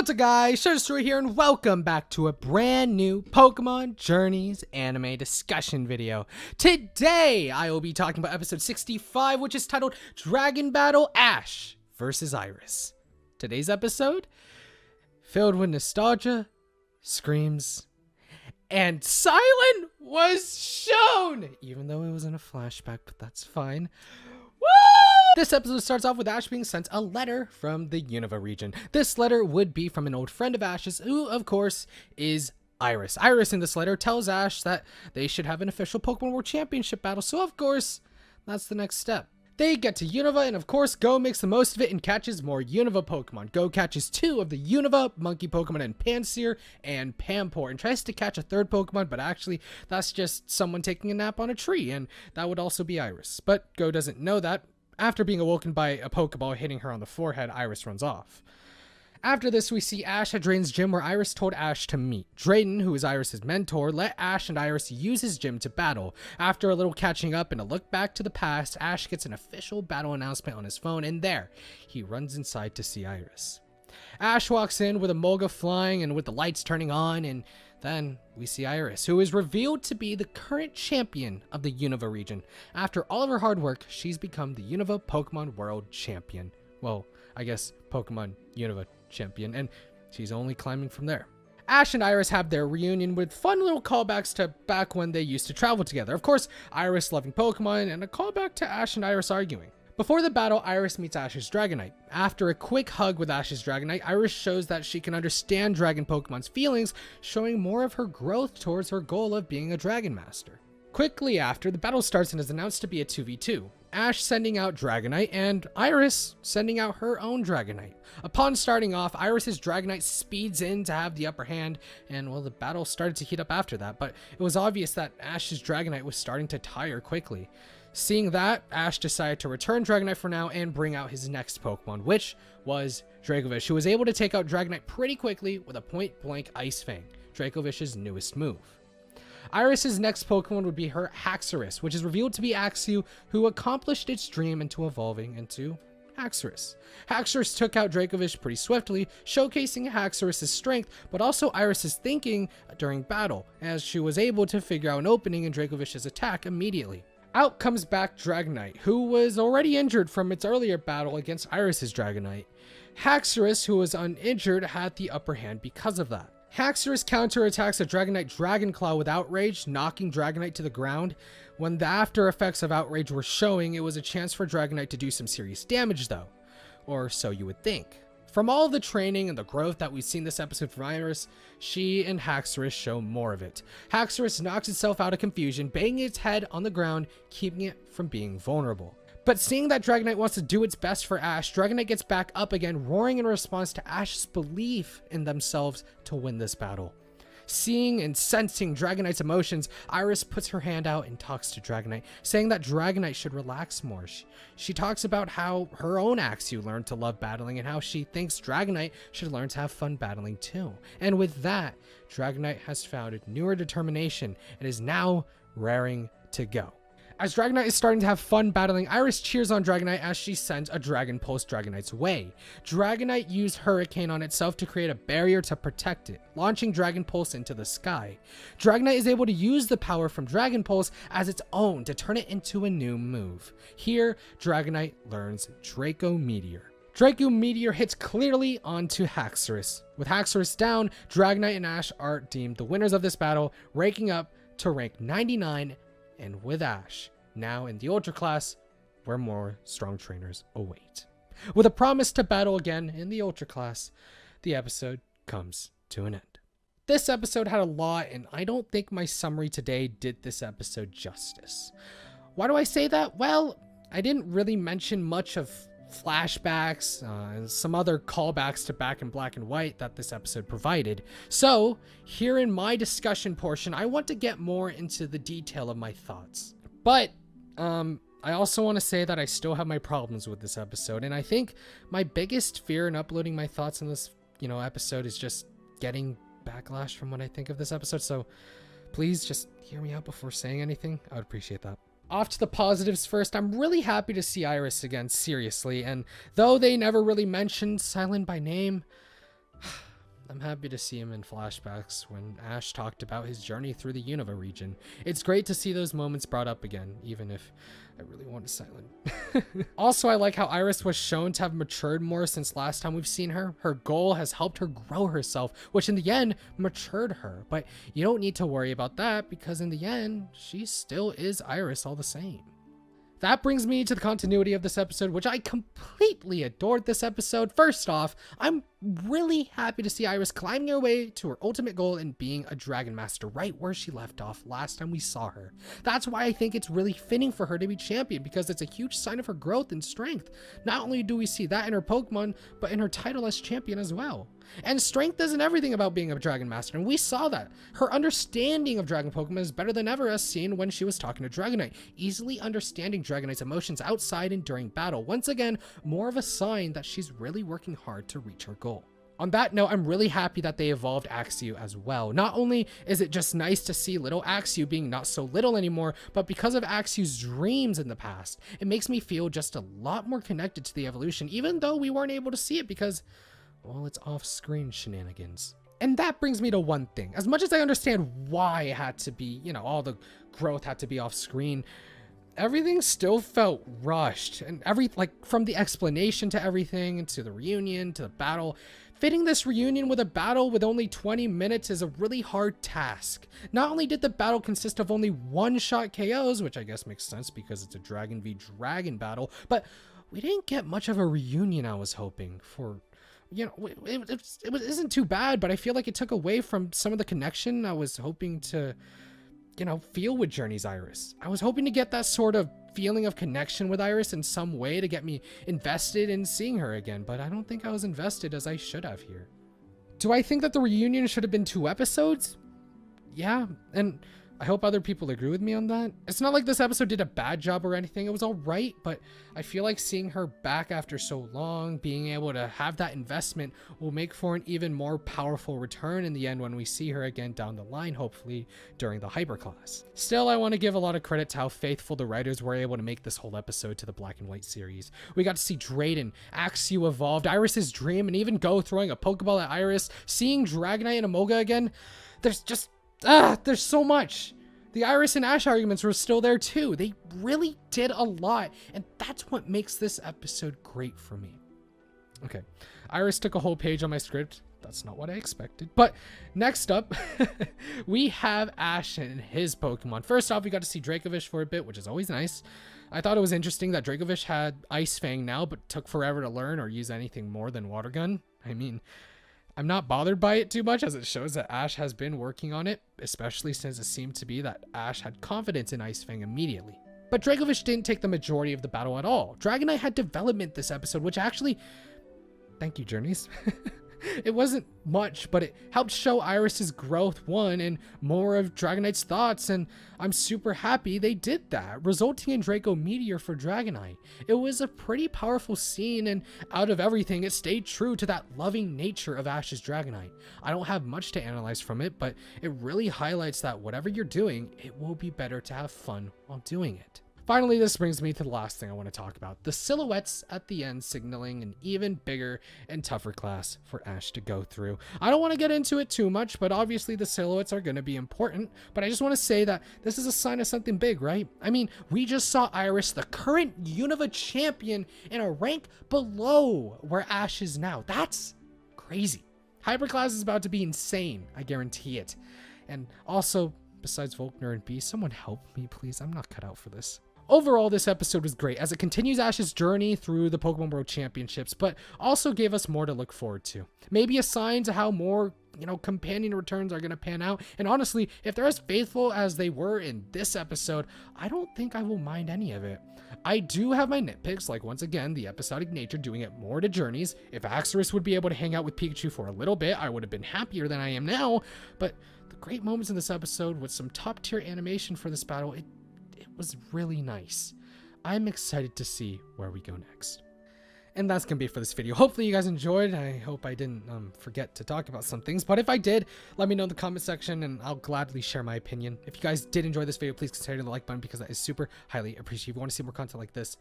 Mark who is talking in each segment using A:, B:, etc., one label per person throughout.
A: What's up guys, ShinyHunterDestroyer here and welcome back to a brand new Pokemon Journeys anime discussion video. Today I will be talking about episode 65, which is titled Dragon Battle Ash vs. Iris. Today's episode, filled with nostalgia, screams, and Silent was shown! Even though it was in a flashback, but that's fine. Woo! This episode starts off with Ash being sent a letter from the Unova region. This letter would be from an old friend of Ash's, who, of course, is Iris. Iris in this letter tells Ash that they should have an official Pokemon World Championship battle, so of course, that's the next step. They get to Unova, and of course, Go makes the most of it and catches more Unova Pokemon. Go catches 2 of the Unova Monkey Pokemon in Pansear and Pampor, and tries to catch a third Pokemon, but actually, that's just someone taking a nap on a tree, and that would also be Iris. But Go doesn't know that. After being awoken by a Pokeball hitting her on the forehead, Iris runs off. After this, we see Ash at Drayden's gym where Iris told Ash to meet. Drayden, who is Iris' mentor, let Ash and Iris use his gym to battle. After a little catching up and a look back to the past, Ash gets an official battle announcement on his phone, and there, he runs inside to see Iris. Ash walks in with a Molga flying and with the lights turning on, and then we see Iris, who is revealed to be the current champion of the Unova region. After all of her hard work, she's become the Unova Pokemon World Champion. Well, I guess Pokemon Unova Champion, and she's only climbing from there. Ash and Iris have their reunion with fun little callbacks to back when they used to travel together. Of course, Iris loving Pokemon, and a callback to Ash and Iris arguing. Before the battle, Iris meets Ash's Dragonite. After a quick hug with Ash's Dragonite, Iris shows that she can understand Dragon Pokemon's feelings, showing more of her growth towards her goal of being a Dragon Master. Quickly after, the battle starts and is announced to be a 2v2. Ash sending out Dragonite, and Iris sending out her own Dragonite. Upon starting off, Iris's Dragonite speeds in to have the upper hand, and well, the battle started to heat up after that, but it was obvious that Ash's Dragonite was starting to tire quickly. Seeing that, Ash decided to return Dragonite for now and bring out his next Pokemon, which was Dracovish, who was able to take out Dragonite pretty quickly with a point-blank Ice Fang, Dracovish's newest move. Iris's next Pokemon would be her Haxorus, which is revealed to be Axew, who accomplished its dream into evolving into Haxorus. Haxorus took out Dracovish pretty swiftly, showcasing Haxorus' strength, but also Iris' thinking during battle, as she was able to figure out an opening in Dracovish's attack immediately. Out comes back Dragonite, who was already injured from its earlier battle against Iris' Dragonite. Haxorus, who was uninjured, had the upper hand because of that. Haxorus counterattacks a Dragonite Dragon Claw with Outrage, knocking Dragonite to the ground. When the after effects of Outrage were showing, it was a chance for Dragonite to do some serious damage though. Or so you would think. From all the training and the growth that we've seen this episode from Iris, she and Haxorus show more of it. Haxorus knocks itself out of confusion, banging its head on the ground, keeping it from being vulnerable. But seeing that Dragonite wants to do its best for Ash, Dragonite gets back up again, roaring in response to Ash's belief in themselves to win this battle. Seeing and sensing Dragonite's emotions, Iris puts her hand out and talks to Dragonite, saying that Dragonite should relax more. She talks about how her own Axew learned to love battling and how she thinks Dragonite should learn to have fun battling too. And with that, Dragonite has found newer determination and is now raring to go. As Dragonite is starting to have fun battling, Iris cheers on Dragonite as she sends a Dragon Pulse Dragonite's way. Dragonite used Hurricane on itself to create a barrier to protect it, launching Dragon Pulse into the sky. Dragonite is able to use the power from Dragon Pulse as its own to turn it into a new move. Here, Dragonite learns Draco Meteor. Draco Meteor hits clearly onto Haxorus. With Haxorus down, Dragonite and Ash are deemed the winners of this battle, ranking up to rank 99, and with Ash now in the Ultra class, where more strong trainers await. With a promise to battle again in the Ultra class, the episode comes to an end. This episode had a lot, and I don't think my summary today did this episode justice. Why do I say that? Well, I didn't really mention much of flashbacks and some other callbacks to Back in Black and White that this episode provided. So here in my discussion portion, I want to get more into the detail of my thoughts. But I also want to say that I still have my problems with this episode, and I think my biggest fear in uploading my thoughts in this, episode is just getting backlash from what I think of this episode. So please just hear me out before saying anything. I would appreciate that. Off to the positives first, I'm really happy to see Iris again, seriously, and though they never really mentioned Silent by name, I'm happy to see him in flashbacks when Ash talked about his journey through the Unova region. It's great to see those moments brought up again, even if I really want to silent. Also, I like how Iris was shown to have matured more since last time we've seen her. Her goal has helped her grow herself, which in the end matured her. But you don't need to worry about that because in the end, she still is Iris all the same. That brings me to the continuity of this episode, which I completely adored this episode. First off, I'm really happy to see Iris climbing her way to her ultimate goal and being a Dragon Master, right where she left off last time we saw her. That's why I think it's really fitting for her to be champion, because it's a huge sign of her growth and strength. Not only do we see that in her Pokemon, but in her title as champion as well. And strength isn't everything about being a Dragon Master, and we saw that. Her understanding of Dragon Pokemon is better than ever, as seen when she was talking to Dragonite, easily understanding Dragonite's emotions outside and during battle. Once again, more of a sign that she's really working hard to reach her goal. On that note, I'm really happy that they evolved Axew as well. Not only is it just nice to see little Axew being not so little anymore, but because of Axew's dreams in the past, it makes me feel just a lot more connected to the evolution, even though we weren't able to see it because, well, it's off-screen shenanigans. And that brings me to one thing. As much as I understand why it had to be, all the growth had to be off-screen, everything still felt rushed. And from the explanation to everything, to the reunion, to the battle, fitting this reunion with a battle with only 20 minutes is a really hard task. Not only did the battle consist of only one-shot KOs, which I guess makes sense because it's a Dragon v Dragon battle, but we didn't get much of a reunion I was hoping for. It isn't too bad, but I feel like it took away from some of the connection I was hoping to, feel with Journey's Iris. I was hoping to get that sort of feeling of connection with Iris in some way to get me invested in seeing her again, but I don't think I was invested as I should have here. Do I think that the reunion should have been 2 episodes? Yeah, and I hope other people agree with me on that. It's not like this episode did a bad job or anything. It was all right, but I feel like seeing her back after so long, being able to have that investment will make for an even more powerful return in the end when we see her again down the line, hopefully during the Hyper class. Still, I want to give a lot of credit to how faithful the writers were able to make this whole episode to the Black and White series. We got to see Drayden, Axew evolved, Iris's dream, and even Go throwing a Pokeball at Iris, seeing Dragonite and Amoga again. There's so much. The Iris and Ash arguments were still there too. They really did a lot, and that's what makes this episode great for me. Okay, Iris took a whole page on my script. That's not what I expected. But next up, we have Ash and his Pokemon. First off, we got to see Dracovish for a bit, which is always nice. I thought it was interesting that Dracovish had Ice Fang now, but took forever to learn or use anything more than Water Gun. I mean, I'm not bothered by it too much, as it shows that Ash has been working on it, especially since it seemed to be that Ash had confidence in Ice Fang immediately. But Dracovish didn't take the majority of the battle at all. Dragonite had development this episode, which actually, thank you, Journeys. It wasn't much, but it helped show Iris's growth, and more of Dragonite's thoughts, and I'm super happy they did that, resulting in Draco Meteor for Dragonite. It was a pretty powerful scene, and out of everything, it stayed true to that loving nature of Ash's Dragonite. I don't have much to analyze from it, but it really highlights that whatever you're doing, it will be better to have fun while doing it. Finally, this brings me to the last thing I want to talk about, the silhouettes at the end signaling an even bigger and tougher class for Ash to go through. I don't want to get into it too much, but obviously the silhouettes are going to be important, but I just want to say that this is a sign of something big, right? I mean, we just saw Iris, the current Unova champion, in a rank below where Ash is now. That's crazy. Hyperclass is about to be insane, I guarantee it. And also, besides Volkner and B, someone help me, please. I'm not cut out for this. Overall, this episode was great as it continues Ash's journey through the Pokemon World Championships, but also gave us more to look forward to. Maybe a sign to how more, companion returns are going to pan out. And honestly, if they're as faithful as they were in this episode, I don't think I will mind any of it. I do have my nitpicks, like once again, the episodic nature doing it more to Journeys. If Axorus would be able to hang out with Pikachu for a little bit, I would have been happier than I am now. But the great moments in this episode with some top tier animation for this battle, it was really nice. I'm excited to see where we go next. And that's gonna be it for this video. Hopefully you guys enjoyed. I hope I didn't forget to talk about some things, but if I did, let me know in the comment section and I'll gladly share my opinion. If you guys did enjoy this video, please consider hitting the like button because that is super highly appreciated. If you want to see more content like this,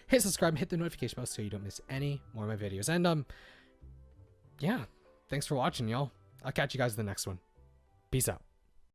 A: hit subscribe and hit the notification bell so you don't miss any more of my videos. And yeah, thanks for watching, y'all. I'll catch you guys in the next one. Peace out.